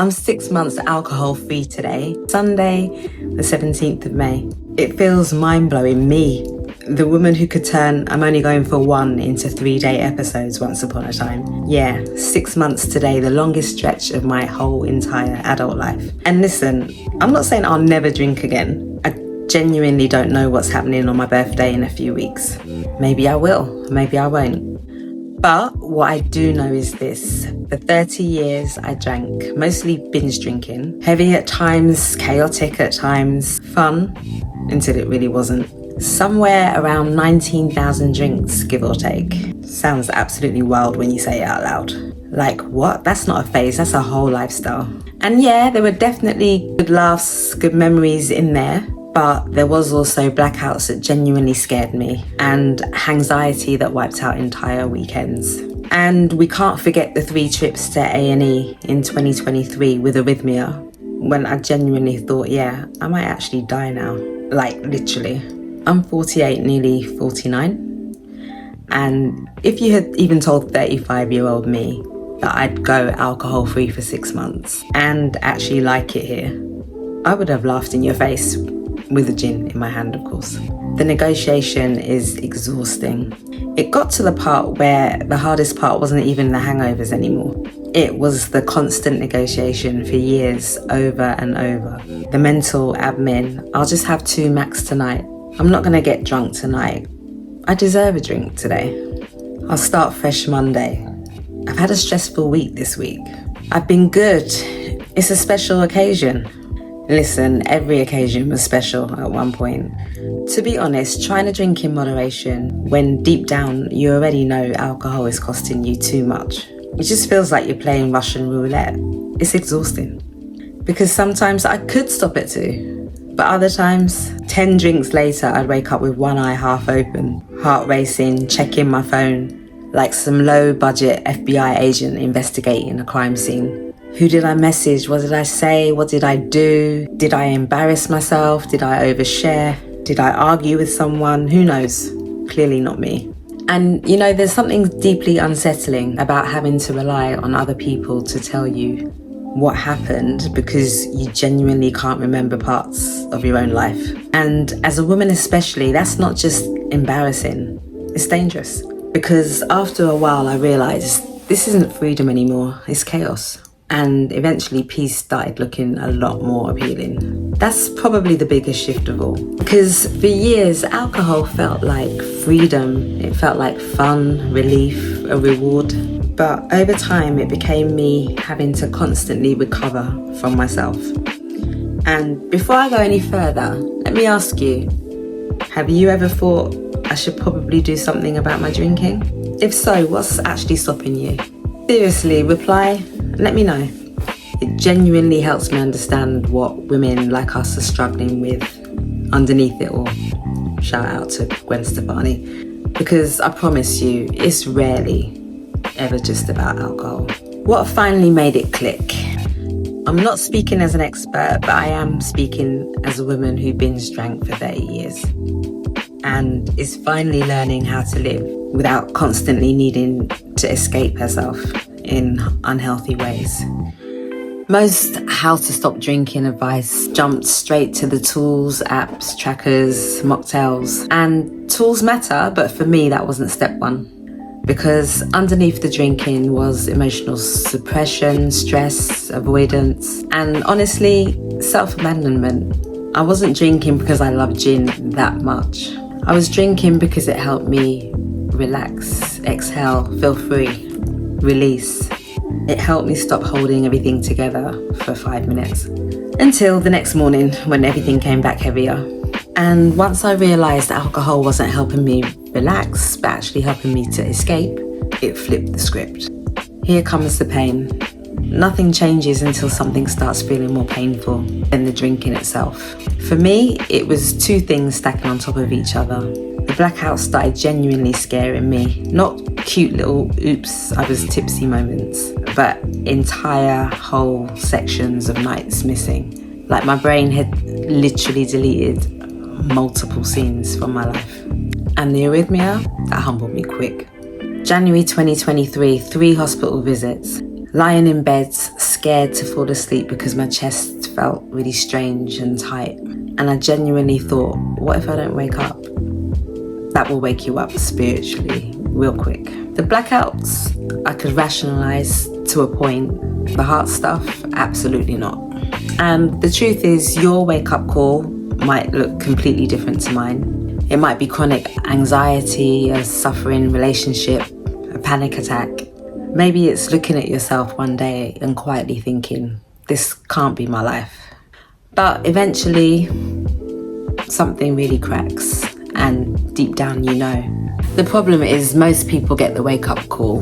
I'm 6 months alcohol free today, Sunday, the 17th of May. It feels mind-blowing, me, the woman who could turn I'm only going for one into 3-day episodes once upon a time. Yeah, 6 months today, the longest stretch of my whole entire adult life. And listen, I'm not saying I'll never drink again. I genuinely don't know what's happening on my birthday in a few weeks. Maybe I will, maybe I won't. But what I do know is this: for 30 years I drank, mostly binge drinking, heavy at times, chaotic at times, fun, until it really wasn't. Somewhere around 19,000 drinks, give or take. Sounds absolutely wild when you say it out loud. Like, what? That's not a phase, that's a whole lifestyle. And yeah, there were definitely good laughs, good memories in there. But there was also blackouts that genuinely scared me, and hangxiety that wiped out entire weekends. And we can't forget the 3 trips to A&E in 2023 with arrhythmia, when I genuinely thought, yeah, I might actually die now. Like, literally. I'm 48, nearly 49. And if you had even told 35-year-old me that I'd go alcohol free for 6 months and actually like it here, I would have laughed in your face. With a gin in my hand, of course. The negotiation is exhausting. It got to the part where the hardest part wasn't even the hangovers anymore. It was the constant negotiation for years, over and over. The mental admin: I'll just have 2 max tonight. I'm not gonna get drunk tonight. I deserve a drink today. I'll start fresh Monday. I've had a stressful week this week. I've been good. It's a special occasion. Listen, every occasion was special at one point. To be honest, trying to drink in moderation when deep down you already know alcohol is costing you too much. It just feels like you're playing Russian roulette. It's exhausting. Because sometimes I could stop at 2, but other times, 10 drinks later, I'd wake up with one eye half open, heart racing, checking my phone, like some low-budget FBI agent investigating a crime scene. Who did I message? What did I say? What did I do? Did I embarrass myself? Did I overshare? Did I argue with someone? Who knows? Clearly not me. And you know, there's something deeply unsettling about having to rely on other people to tell you what happened because you genuinely can't remember parts of your own life. And as a woman especially, that's not just embarrassing, it's dangerous. Because after a while I realised this isn't freedom anymore, it's chaos. And eventually peace started looking a lot more appealing. That's probably the biggest shift of all. Because for years, alcohol felt like freedom. It felt like fun, relief, a reward. But over time, it became me having to constantly recover from myself. And before I go any further, let me ask you, have you ever thought I should probably do something about my drinking? If so, what's actually stopping you? Seriously, reply. Let me know. It genuinely helps me understand what women like us are struggling with underneath it all. Shout out to Gwen Stefani. Because I promise you, it's rarely ever just about alcohol. What finally made it click? I'm not speaking as an expert, but I am speaking as a woman who binge drank for 30 years and is finally learning how to live without constantly needing to escape herself in unhealthy ways. Most how to stop drinking advice jumped straight to the tools, apps, trackers, mocktails. And tools matter, but for me that wasn't step 1. Because underneath the drinking was emotional suppression, stress, avoidance, and honestly, self-abandonment. I wasn't drinking because I love gin that much. I was drinking because it helped me relax, exhale, feel free. Release. It helped me stop holding everything together for 5 minutes until the next morning when everything came back heavier. And once I realised alcohol wasn't helping me relax but actually helping me to escape, it flipped the script. Here comes the pain. Nothing changes until something starts feeling more painful than the drinking itself. For me, it was 2 things stacking on top of each other. The blackouts started genuinely scaring me. Not cute little oops, I was tipsy moments, but entire whole sections of nights missing. Like my brain had literally deleted multiple scenes from my life. And the arrhythmia, that humbled me quick. January 2023, 3 hospital visits. lying in bed, scared to fall asleep because my chest felt really strange and tight. And I genuinely thought, what if I don't wake up? That will wake you up spiritually real quick. The blackouts, I could rationalise to a point. The heart stuff, absolutely not. And the truth is, your wake-up call might look completely different to mine. It might be chronic anxiety, a suffering relationship, a panic attack. Maybe it's looking at yourself one day and quietly thinking, this can't be my life. But eventually, something really cracks, and deep down you know. The problem is most people get the wake-up call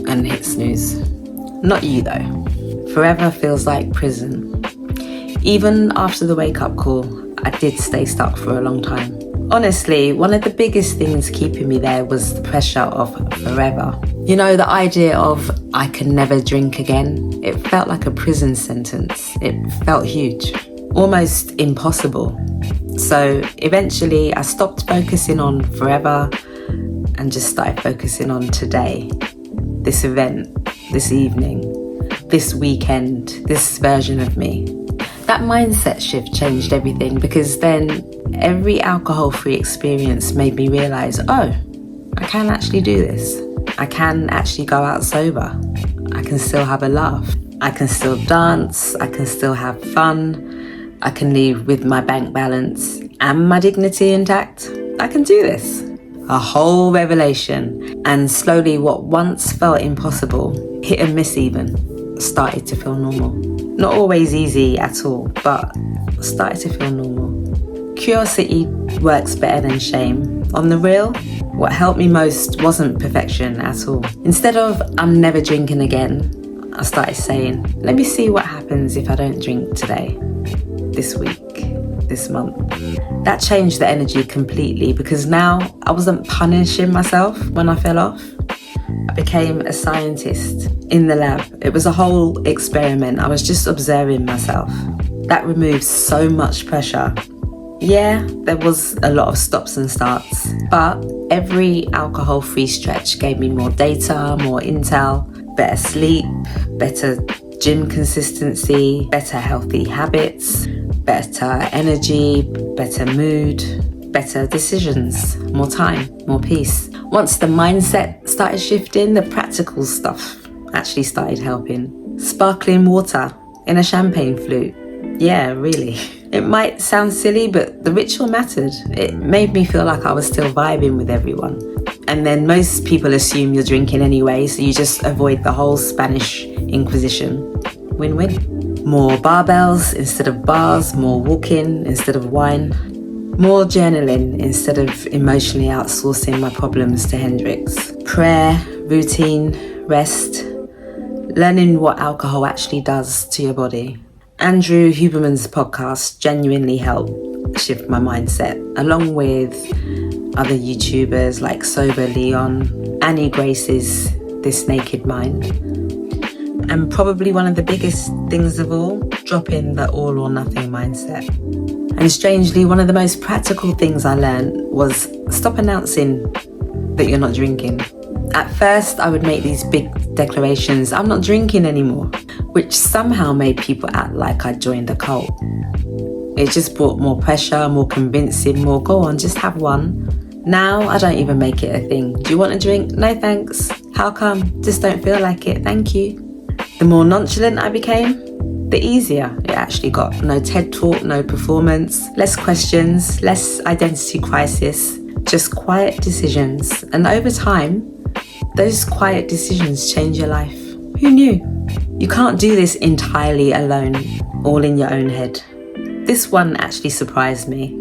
and hit snooze. Not you though. Forever feels like prison. Even after the wake-up call, I did stay stuck for a long time. Honestly, one of the biggest things keeping me there was the pressure of forever. You know, the idea of I can never drink again. It felt like a prison sentence. It felt huge, almost impossible. So eventually I stopped focusing on forever and just started focusing on today. This event, this evening, this weekend, this version of me. That mindset shift changed everything, because then every alcohol-free experience made me realise, oh, I can actually do this. I can actually go out sober. I can still have a laugh. I can still dance. I can still have fun. I can leave with my bank balance and my dignity intact. I can do this. A whole revelation. And slowly what once felt impossible, hit and miss even, started to feel normal. Not always easy at all, but started to feel normal. Curiosity works better than shame. On the real, what helped me most wasn't perfection at all. Instead of I'm never drinking again, I started saying, let me see what happens if I don't drink today, this week, this month. That changed the energy completely, because now I wasn't punishing myself when I fell off. I became a scientist in the lab. It was a whole experiment. I was just observing myself. That removed so much pressure. Yeah, there was a lot of stops and starts, but every alcohol-free stretch gave me more data, more intel, better sleep, better gym consistency, better healthy habits, better energy, better mood, better decisions, more time, more peace. Once the mindset started shifting, the practical stuff actually started helping. Sparkling water in a champagne flute. Yeah, really. It might sound silly, but the ritual mattered. It made me feel like I was still vibing with everyone. And then most people assume you're drinking anyway, so you just avoid the whole Spanish Inquisition. Win-win. More barbells instead of bars, more walking instead of wine, more journaling instead of emotionally outsourcing my problems to Hendrix. Prayer, routine, rest, learning what alcohol actually does to your body. Andrew Huberman's podcast genuinely helped shift my mindset, along with other YouTubers like Sober Leon, Annie Grace's This Naked Mind. And probably one of the biggest things of all, dropping the all or nothing mindset. And strangely, one of the most practical things I learned was stop announcing that you're not drinking. At first, I would make these big declarations, I'm not drinking anymore, which somehow made people act like I'd joined a cult. It just brought more pressure, more convincing, more go on, just have one. Now, I don't even make it a thing. Do you want a drink? No thanks. How come? Just don't feel like it, thank you. The more nonchalant I became, the easier it actually got. No TED talk, no performance, less questions, less identity crisis, just quiet decisions. And over time, those quiet decisions change your life. Who knew? You can't do this entirely alone, all in your own head. This one actually surprised me.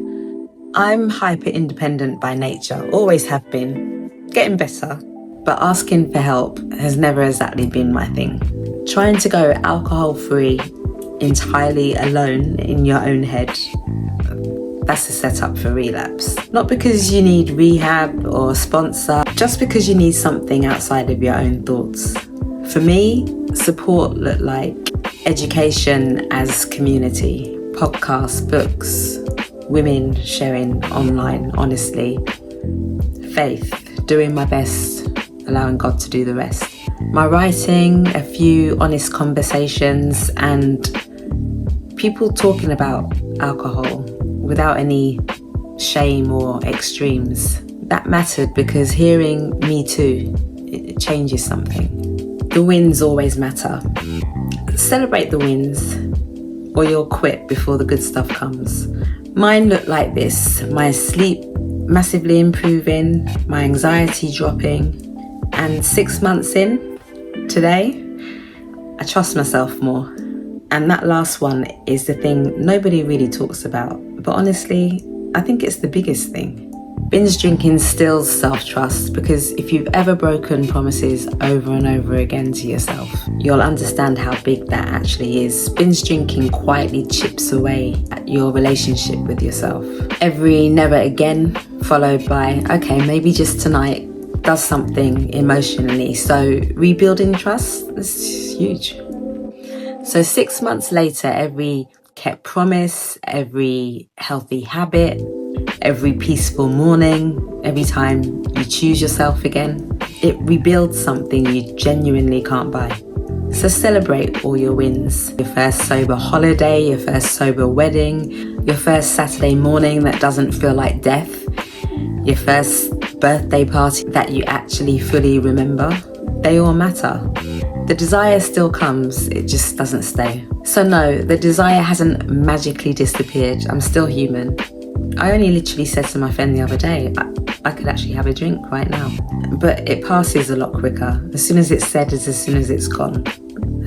I'm hyper independent by nature, always have been, getting better, but asking for help has never exactly been my thing. Trying to go alcohol free entirely alone in your own head, that's a setup for relapse. Not because you need rehab or a sponsor, just because you need something outside of your own thoughts. For me, support looked like education as community, podcasts, books, women sharing online honestly, faith, doing my best, allowing God to do the rest. My writing, a few honest conversations, and people talking about alcohol without any shame or extremes. That mattered because hearing me too, it changes something. The wins always matter. Celebrate the wins or you'll quit before the good stuff comes. Mine looked like this: my sleep massively improving, my anxiety dropping, and 6 months in, today, I trust myself more. And that last one is the thing nobody really talks about, but honestly, I think it's the biggest thing. Binge drinking instills self-trust because if you've ever broken promises over and over again to yourself, you'll understand how big that actually is. Binge drinking quietly chips away at your relationship with yourself. Every never again followed by, okay, maybe just tonight, does something emotionally. So rebuilding trust is huge. So 6 months later, every kept promise, every healthy habit, every peaceful morning, every time you choose yourself again, it rebuilds something you genuinely can't buy. So celebrate all your wins. Your first sober holiday, your first sober wedding, your first Saturday morning that doesn't feel like death, your first birthday party that you actually fully remember. They all matter. The desire still comes, it just doesn't stay. So no, the desire hasn't magically disappeared. I'm still human. I only literally said to my friend the other day, I could actually have a drink right now. But it passes a lot quicker. As soon as it's said is as soon as it's gone.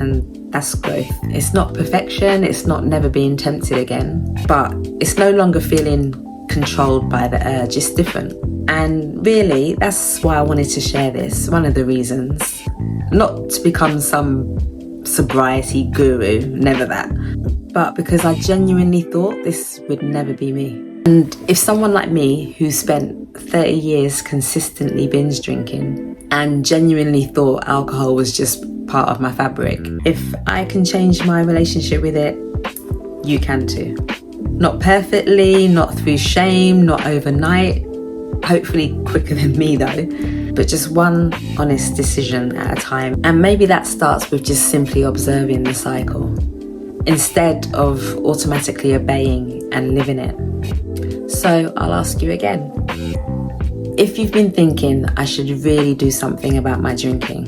And that's growth. It's not perfection, it's not never being tempted again, but it's no longer feeling controlled by the urge, it's different. And really, that's why I wanted to share this, one of the reasons. Not to become some sobriety guru, never that, but because I genuinely thought this would never be me. And if someone like me, who spent 30 years consistently binge drinking and genuinely thought alcohol was just part of my fabric, if I can change my relationship with it, you can too. Not perfectly, not through shame, not overnight, hopefully quicker than me though, but just one honest decision at a time. And maybe that starts with just simply observing the cycle instead of automatically obeying and living it. So I'll ask you again. If you've been thinking I should really do something about my drinking,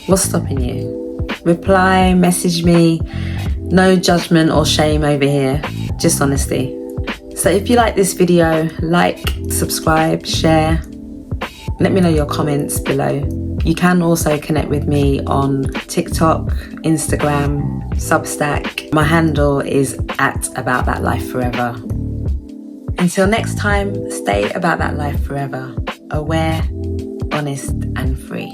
what's stopping you? Reply, message me. No judgment or shame over here, just honesty. So if you like this video, like, subscribe, share. Let me know your comments below. You can also connect with me on TikTok, Instagram, Substack. My handle is @aboutthatlifeforever. Until next time, stay about that life forever, aware, honest and free.